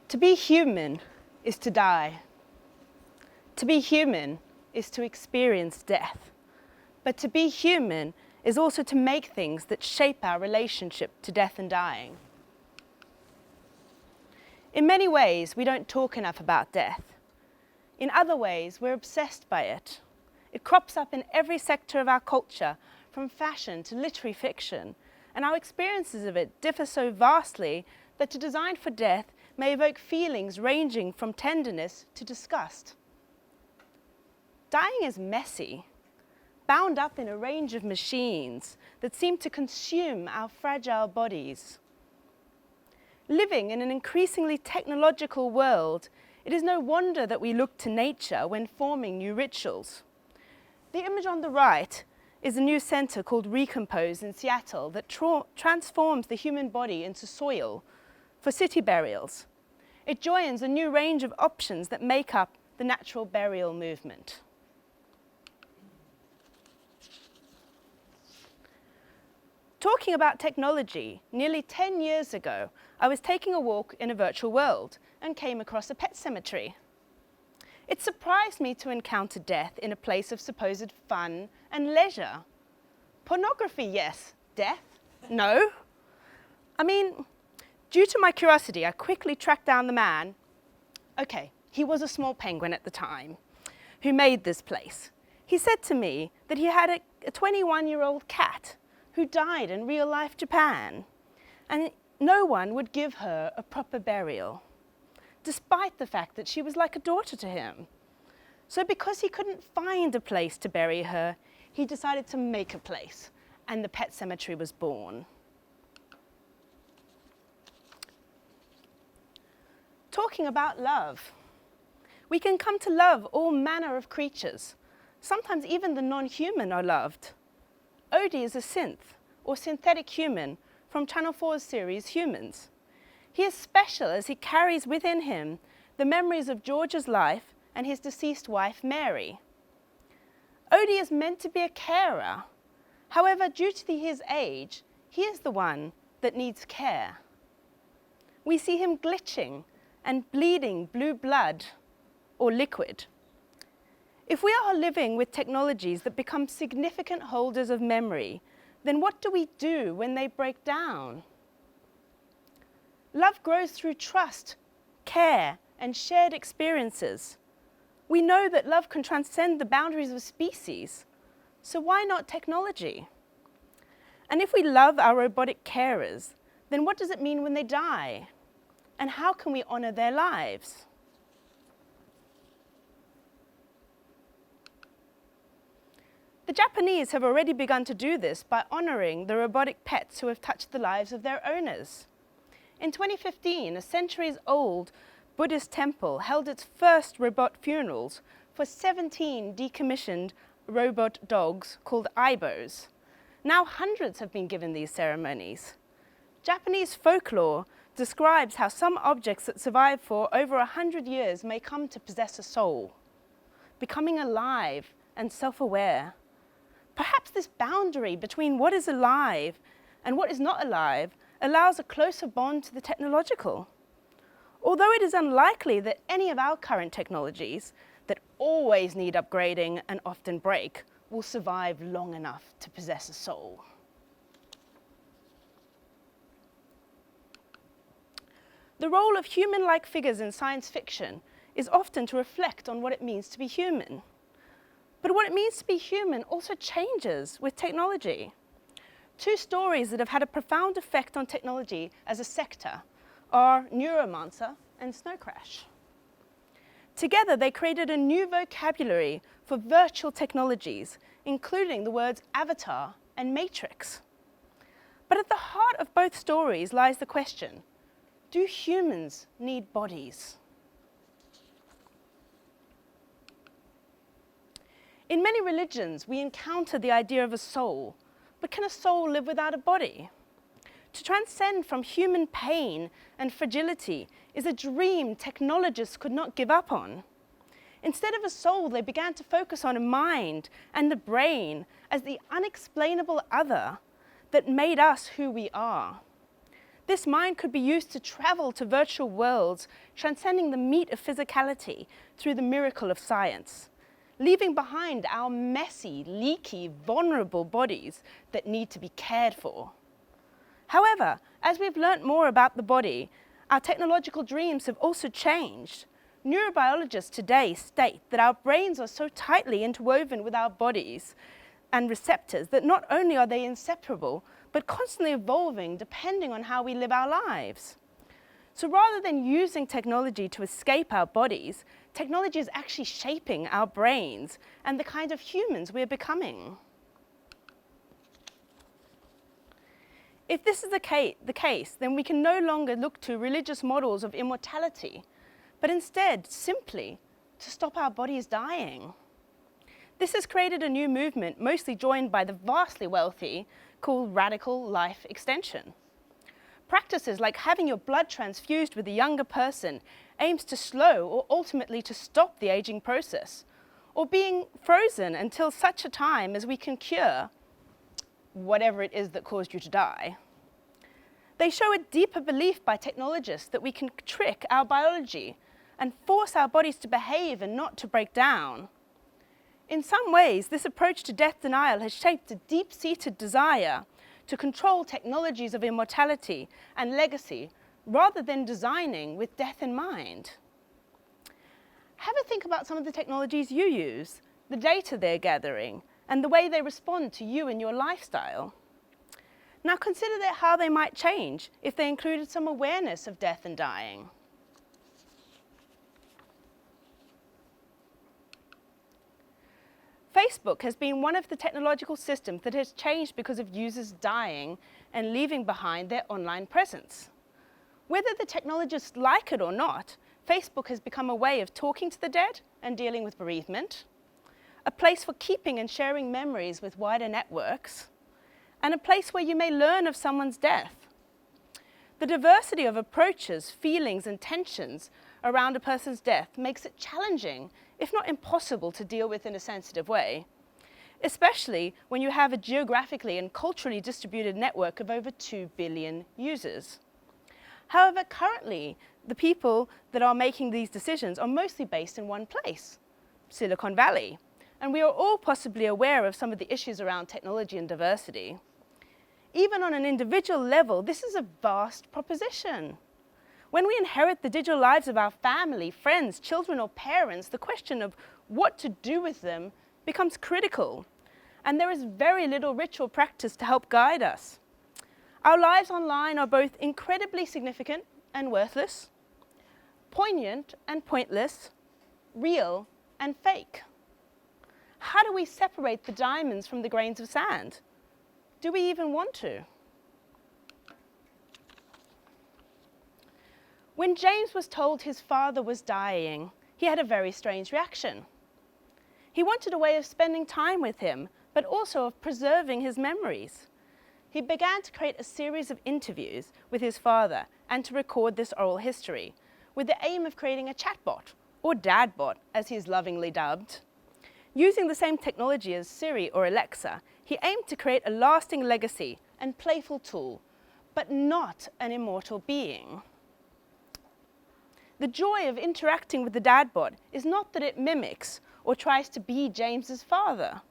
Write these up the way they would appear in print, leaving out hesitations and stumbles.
To be human is to die. To be human is to experience death. But to be human is also to make things that shape our relationship to death and dying. In many ways, we don't talk enough about death. In other ways, we're obsessed by it. It crops up in every sector of our culture, from fashion to literary fiction, and our experiences of it differ so vastly that to design for death may evoke feelings ranging from tenderness to disgust. Dying is messy, bound up in a range of machines that seem to consume our fragile bodies. Living in an increasingly technological world, it is no wonder that we look to nature when forming new rituals. The image on the right is a new center called Recompose in Seattle that transforms the human body into soil for city burials. It joins a new range of options that make up the natural burial movement. Talking about technology, nearly 10 years ago, I was taking a walk in a virtual world and came across a pet cemetery. It surprised me to encounter death in a place of supposed fun and leisure. Pornography, yes. Death? No. I mean, due to my curiosity, I quickly tracked down the man. Okay, he was a small penguin at the time, who made this place. He said to me that he had a 21-year-old cat who died in real-life Japan, and no one would give her a proper burial, despite the fact that she was like a daughter to him. So because he couldn't find a place to bury her, he decided to make a place, and the pet cemetery was born. Talking about love, we can come to love all manner of creatures. Sometimes even the non-human are loved. Odie is a synth, or synthetic human, from Channel 4's series Humans. He is special as he carries within him the memories of George's life and his deceased wife, Mary. Odie is meant to be a carer. However, due to his age, he is the one that needs care. We see him glitching and bleeding blue blood or liquid. If we are living with technologies that become significant holders of memory, then what do we do when they break down? Love grows through trust, care, and shared experiences. We know that love can transcend the boundaries of species, so why not technology? And if we love our robotic carers, then what does it mean when they die? And how can we honor their lives? The Japanese have already begun to do this by honoring the robotic pets who have touched the lives of their owners. In 2015, a centuries-old Buddhist temple held its first robot funerals for 17 decommissioned robot dogs called aibos. Now hundreds have been given these ceremonies. Japanese folklore describes how some objects that survive for over 100 years may come to possess a soul, becoming alive and self-aware. Perhaps this boundary between what is alive and what is not alive allows a closer bond to the technological. Although it is unlikely that any of our current technologies that always need upgrading and often break will survive long enough to possess a soul. The role of human-like figures in science fiction is often to reflect on what it means to be human. But what it means to be human also changes with technology. Two stories that have had a profound effect on technology as a sector are Neuromancer and Snow Crash. Together, they created a new vocabulary for virtual technologies, including the words avatar and matrix. But at the heart of both stories lies the question, do humans need bodies? In many religions, we encounter the idea of a soul, but can a soul live without a body? To transcend from human pain and fragility is a dream technologists could not give up on. Instead of a soul, they began to focus on a mind and the brain as the unexplainable other that made us who we are. This mind could be used to travel to virtual worlds, transcending the meat of physicality through the miracle of science, leaving behind our messy, leaky, vulnerable bodies that need to be cared for. However, as we've learnt more about the body, our technological dreams have also changed. Neurobiologists today state that our brains are so tightly interwoven with our bodies and receptors that not only are they inseparable, but constantly evolving depending on how we live our lives. So rather than using technology to escape our bodies, technology is actually shaping our brains and the kind of humans we're becoming. If this is the case, then we can no longer look to religious models of immortality, but instead simply to stop our bodies dying. This has created a new movement, mostly joined by the vastly wealthy, called radical life extension. Practices like having your blood transfused with a younger person aims to slow or ultimately to stop the aging process, or being frozen until such a time as we can cure whatever it is that caused you to die. They show a deeper belief by technologists that we can trick our biology and force our bodies to behave and not to break down. In some ways, this approach to death denial has shaped a deep-seated desire to control technologies of immortality and legacy rather than designing with death in mind. Have a think about some of the technologies you use, the data they're gathering, and the way they respond to you and your lifestyle. Now consider how they might change if they included some awareness of death and dying. Facebook has been one of the technological systems that has changed because of users dying and leaving behind their online presence. Whether the technologists like it or not, Facebook has become a way of talking to the dead and dealing with bereavement, a place for keeping and sharing memories with wider networks, and a place where you may learn of someone's death. The diversity of approaches, feelings, and tensions around a person's death makes it challenging, if not impossible, to deal with in a sensitive way, especially when you have a geographically and culturally distributed network of over 2 billion users. However, currently, the people that are making these decisions are mostly based in one place, Silicon Valley, and we are all possibly aware of some of the issues around technology and diversity. Even on an individual level, this is a vast proposition. When we inherit the digital lives of our family, friends, children, or parents, the question of what to do with them becomes critical, and there is very little ritual practice to help guide us. Our lives online are both incredibly significant and worthless, poignant and pointless, real and fake. How do we separate the diamonds from the grains of sand? Do we even want to? When James was told his father was dying, he had a very strange reaction. He wanted a way of spending time with him, but also of preserving his memories. He began to create a series of interviews with his father and to record this oral history, with the aim of creating a chatbot, or dadbot as he is lovingly dubbed. Using the same technology as Siri or Alexa, he aimed to create a lasting legacy and playful tool, but not an immortal being. The joy of interacting with the dadbot is not that it mimics or tries to be James's father,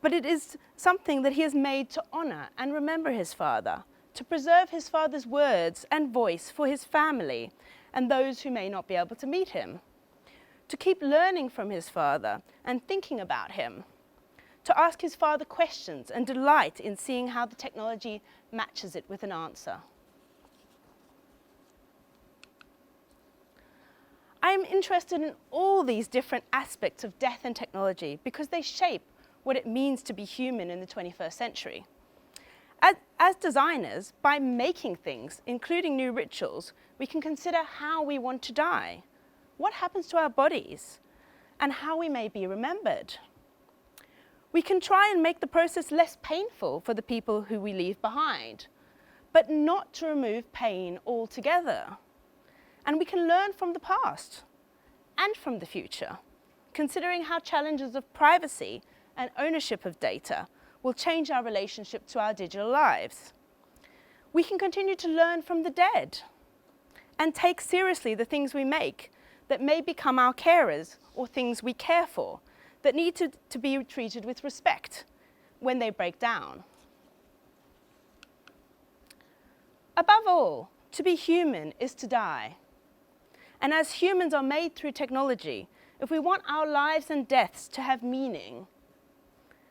but it is something that he has made to honor and remember his father, to preserve his father's words and voice for his family and those who may not be able to meet him, to keep learning from his father and thinking about him, to ask his father questions and delight in seeing how the technology matches it with an answer. I am interested in all these different aspects of death and technology because they shape what it means to be human in the 21st century. As designers, by making things, including new rituals, we can consider how we want to die, what happens to our bodies, and how we may be remembered. We can try and make the process less painful for the people who we leave behind, but not to remove pain altogether. And we can learn from the past and from the future, considering how challenges of privacy and ownership of data will change our relationship to our digital lives. we can continue to learn from the dead and take seriously the things we make that may become our carers or things we care for that need to be treated with respect when they break down. Above all, to be human is to die. And as humans are made through technology, if we want our lives and deaths to have meaning,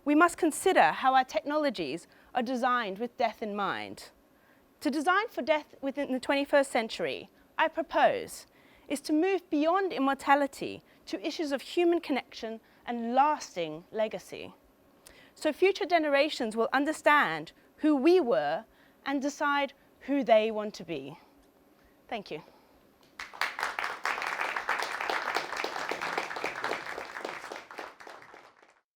we must consider how our technologies are designed with death in mind. To design for death within the 21st century, I propose, is to move beyond immortality to issues of human connection and lasting legacy. So future generations will understand who we were and decide who they want to be. Thank you.